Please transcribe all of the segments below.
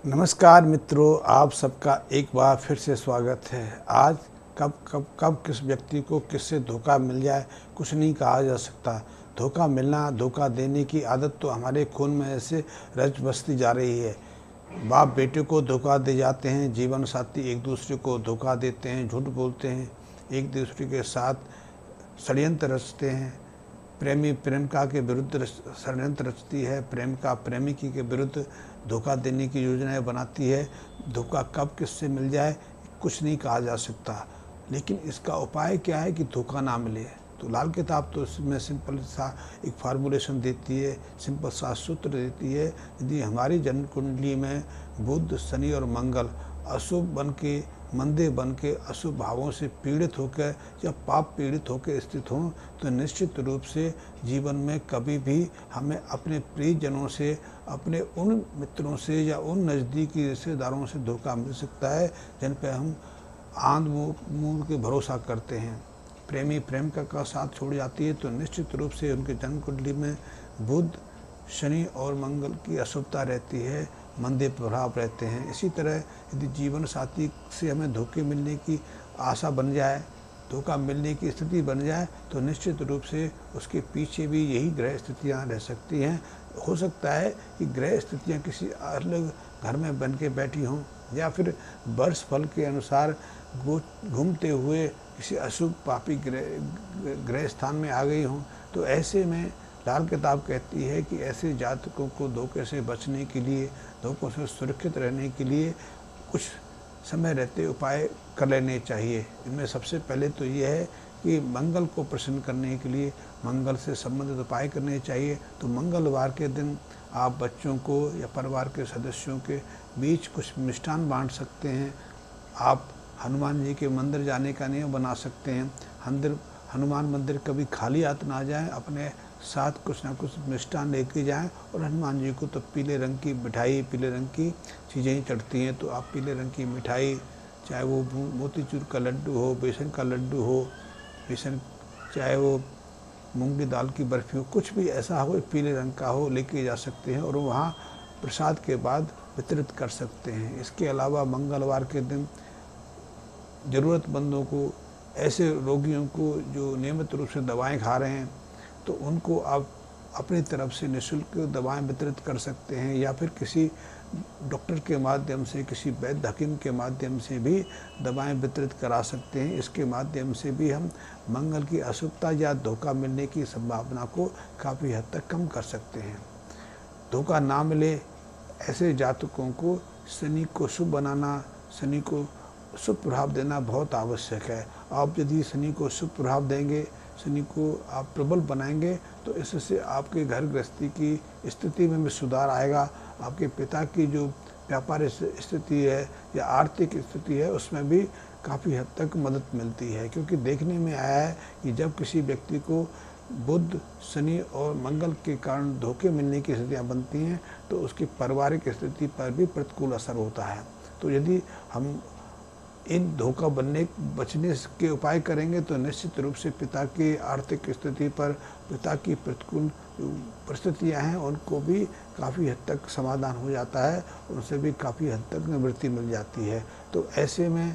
नमस्कार मित्रों, आप सबका एक बार फिर से स्वागत है। आज कब किस व्यक्ति को किससे धोखा मिल जाए कुछ नहीं कहा जा सकता। धोखा मिलना, धोखा देने की आदत तो हमारे खून में ऐसे रच बसती जा रही है। बाप बेटे को धोखा दे जाते हैं, जीवन साथी एक दूसरे को धोखा देते हैं, झूठ बोलते हैं, एक दूसरे के साथ षड्यंत्र रचते हैं। प्रेमी प्रेमिका के विरुद्ध षड्यंत्र रचती है, प्रेमिका प्रेमिकी के विरुद्ध धोखा देने की योजनाएं बनाती है। धोखा कब किससे मिल जाए कुछ नहीं कहा जा सकता, लेकिन इसका उपाय क्या है कि धोखा ना मिले। तो लाल किताब तो इसमें सिंपल सा एक फार्मूलेशन देती है, सिंपल सा सूत्र देती है। यदि हमारी जन्म कुंडली में बुध, शनि और मंगल अशुभ बन के, मंदे बन के, अशुभ भावों से पीड़ित होकर या पाप पीड़ित होकर स्थित हों, तो निश्चित रूप से जीवन में कभी भी हमें अपने प्रियजनों से, अपने उन मित्रों से या उन नज़दीकी रिश्तेदारों से धोखा मिल सकता है जिन पर हम आंध मूंद के भरोसा करते हैं। प्रेमी प्रेमिका का साथ छोड़ जाती है तो निश्चित रूप से उनके जन्म कुंडली में बुध, शनि और मंगल की अशुभता रहती है, मंदे प्रभाव रहते हैं। इसी तरह यदि जीवन साथी से हमें धोखे मिलने की आशा बन जाए, धोखा मिलने की स्थिति बन जाए, तो निश्चित रूप से उसके पीछे भी यही ग्रह स्थितियाँ रह सकती हैं। हो सकता है कि ग्रह स्थितियाँ किसी अलग घर में बन के बैठी हों, या फिर वर्ष फल के अनुसार घूमते हुए किसी अशुभ पापी ग्रह स्थान में आ गई हों। तो ऐसे में लाल किताब कहती है कि ऐसे जातकों को धोखे से बचने के लिए, धोखों से सुरक्षित रहने के लिए कुछ समय रहते उपाय कर लेने चाहिए। इनमें सबसे पहले तो ये है कि मंगल को प्रसन्न करने के लिए मंगल से संबंधित उपाय करने चाहिए। तो मंगलवार के दिन आप बच्चों को या परिवार के सदस्यों के बीच कुछ मिष्ठान बांट सकते हैं। आप हनुमान जी के मंदिर जाने का नियम बना सकते हैं। हनुमान मंदिर कभी खाली हाथ ना जाएं, अपने साथ कुछ ना कुछ मिष्ठान लेके जाएं। और हनुमान जी को तो पीले रंग की मिठाई, पीले रंग की चीज़ें ही चढ़ती हैं, तो आप पीले रंग की मिठाई, चाहे वो मोतीचूर का लड्डू हो, बेसन का लड्डू हो, चाहे वो मूंगी दाल की बर्फ़ी हो, कुछ भी ऐसा हो पीले रंग का हो, लेके जा सकते हैं और वहाँ प्रसाद के बाद वितरित कर सकते हैं। इसके अलावा मंगलवार के दिन ज़रूरतमंदों को, ऐसे रोगियों को जो नियमित रूप से दवाएं खा रहे हैं, तो उनको आप अपनी तरफ से निःशुल्क दवाएं वितरित कर सकते हैं, या फिर किसी डॉक्टर के माध्यम से, किसी वैद्य हकीम के माध्यम से भी दवाएं वितरित करा सकते हैं। इसके माध्यम से भी हम मंगल की अशुभता या धोखा मिलने की संभावना को काफ़ी हद तक कम कर सकते हैं। धोखा ना मिले ऐसे जातकों को शनि को शुभ बनाना, शनि को शुभ प्रभाव देना बहुत आवश्यक है। आप यदि शनि को शुभ प्रभाव देंगे, शनि को आप प्रबल बनाएंगे, तो इससे आपके घर गृहस्थी की स्थिति में भी सुधार आएगा। आपके पिता की जो व्यापार स्थिति है या आर्थिक स्थिति है, उसमें भी काफ़ी हद तक मदद मिलती है। क्योंकि देखने में आया है कि जब किसी व्यक्ति को बुध, शनि और मंगल के कारण धोखे मिलने की स्थितियाँ बनती हैं, तो उसकी पारिवारिक स्थिति पर भी प्रतिकूल असर होता है। तो यदि हम इन धोखा बचने के उपाय करेंगे, तो निश्चित रूप से पिता की आर्थिक स्थिति पर, पिता की प्रतिकूल परिस्थितियाँ हैं, उनको भी काफ़ी हद तक समाधान हो जाता है, उनसे भी काफ़ी हद तक निवृत्ति मिल जाती है। तो ऐसे में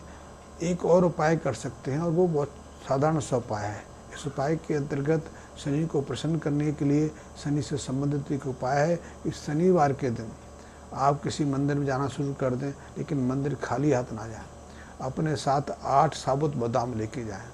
एक और उपाय कर सकते हैं, और वो बहुत साधारण सा उपाय है। इस उपाय के अंतर्गत शनि को प्रसन्न करने के लिए शनि से संबंधित एक उपाय है कि शनिवार के दिन आप किसी मंदिर में जाना शुरू कर दें, लेकिन मंदिर खाली हाथ ना जाएं। अपने साथ 8 साबुत बादाम लेके जाएं।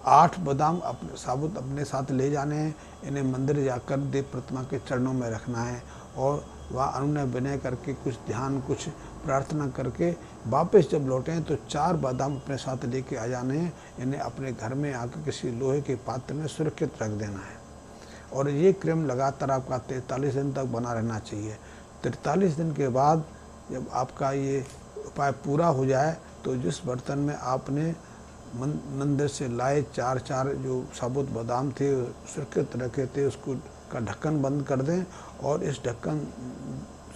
8 बादाम अपने साथ ले जाने हैं। इन्हें मंदिर जाकर देव प्रतिमा के चरणों में रखना है, और वह अनुनय विनय करके कुछ ध्यान, कुछ प्रार्थना करके वापस जब लौटें तो 4 बादाम अपने साथ लेके आ जाने हैं। इन्हें अपने घर में आकर किसी लोहे के पात्र में सुरक्षित रख देना है, और ये क्रम लगातार आपका 43 दिन तक बना रहना चाहिए। 43 दिन के बाद जब आपका ये उपाय पूरा हो जाए, तो जिस बर्तन में आपने मंदिर से लाए 4 जो साबुत बादाम थे, सुरक्षित रखे थे, उसको का ढक्कन बंद कर दें, और इस ढक्कन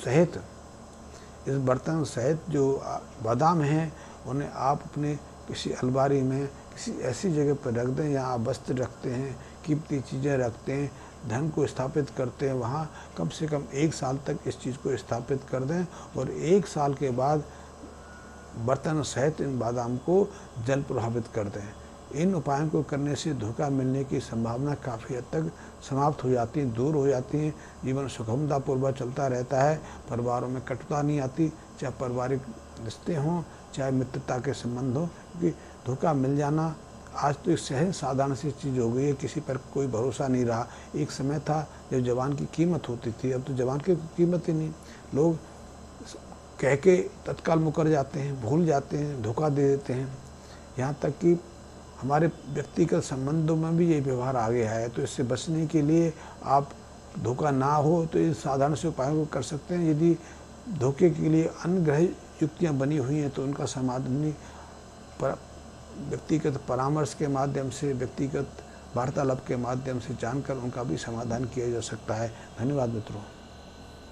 सहित, इस बर्तन सहित जो बादाम हैं, उन्हें आप अपने किसी अलमारी में, किसी ऐसी जगह पर रख दें जहाँ आप वस्त्र रखते हैं, कीमती चीज़ें रखते हैं, धन को स्थापित करते हैं वहाँ कम से कम 1 साल तक इस चीज़ को स्थापित कर दें, और 1 साल के बाद बर्तन सहित इन बादाम को जल प्रभावित कर दें। इन उपायों को करने से धोखा मिलने की संभावना काफ़ी हद तक समाप्त हो जाती है, दूर हो जाती है। जीवन सुगमतापूर्वक चलता रहता है, परिवारों में कटुता नहीं आती, चाहे पारिवारिक रिश्ते हों चाहे मित्रता के संबंध हों, क्योंकि धोखा मिल जाना आज तो एक सहज साधारण सी चीज़ हो गई है, किसी पर कोई भरोसा नहीं रहा। एक समय था जब जवान की कीमत होती थी, अब तो जवान की कीमत ही नहीं। लोग कह के तत्काल मुकर जाते हैं, भूल जाते हैं, धोखा दे देते हैं। यहाँ तक कि हमारे व्यक्तिगत संबंधों में भी ये व्यवहार आ गया है। तो इससे बचने के लिए आप धोखा ना हो तो इस साधारण से उपायों को कर सकते हैं। यदि धोखे के लिए अन्य ग्रह युक्तियाँ बनी हुई हैं तो उनका समाधान व्यक्तिगत परामर्श के माध्यम से, व्यक्तिगत वार्तालाप के माध्यम से जानकर उनका भी समाधान किया जा सकता है। धन्यवाद मित्रों।